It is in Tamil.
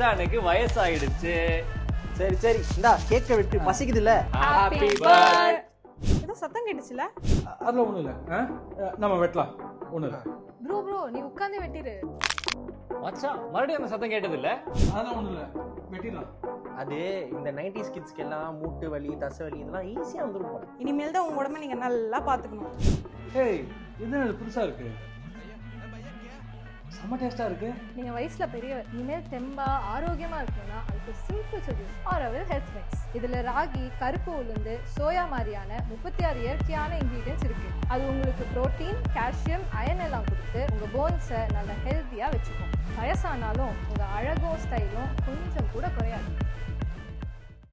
மச்சானுக்கு வயசாயிடுச்சு. சரி சரி இந்தா கேக்க வெட்டு, பசிக்குதுல்ல. Happy birthday. ஏதோ சத்தம் கேட்டுச்சுல? அதெல்லாம் ஒண்ணும் இல்ல. நம்ம வெட்டலாம், ஒண்ணும் இல்ல. ப்ரோ நீ உட்கார்ந்து வெட்டிரு. மச்சான் மறுபடியும் அந்த சத்தம் கேட்டது இல்ல? அதெல்லாம் ஒண்ணும் இல்ல, வெட்டிடலாம். அது இந்த 90s கிட்ஸ்க்கு எல்லாம் மூட்டு வலி தசை வலி இதெல்லாம் ஈஸியா வந்துரும் போல. இனிமேல் தான் உங்க உடம்ப நீங்க நல்லா பாத்துக்கணும். ஏய் இது புதுசா இருக்கு, செம்ம டேஸ்டா இருக்கு. நீங்க வயசுல பெரியவர், இனிமேல் தெம்பா ஆரோக்கியமா இருக்கணும்னா அதுக்கு simple solution Auroville health mix. இதுல ராகி, கருப்பு உளுந்து, சோயா மாதிரியான 36 இயற்கையான இன்கிரீடியன்ஸ் இருக்கு. அது உங்களுக்கு புரோட்டீன், கால்சியம், அயன் எல்லாம் கொடுத்து உங்க போன்ஸை நல்லா ஹெல்த்தியா வச்சுக்கும். வயசானாலும் உங்க அழகும் ஸ்டைலும் கொஞ்சம் கூட குறையாது.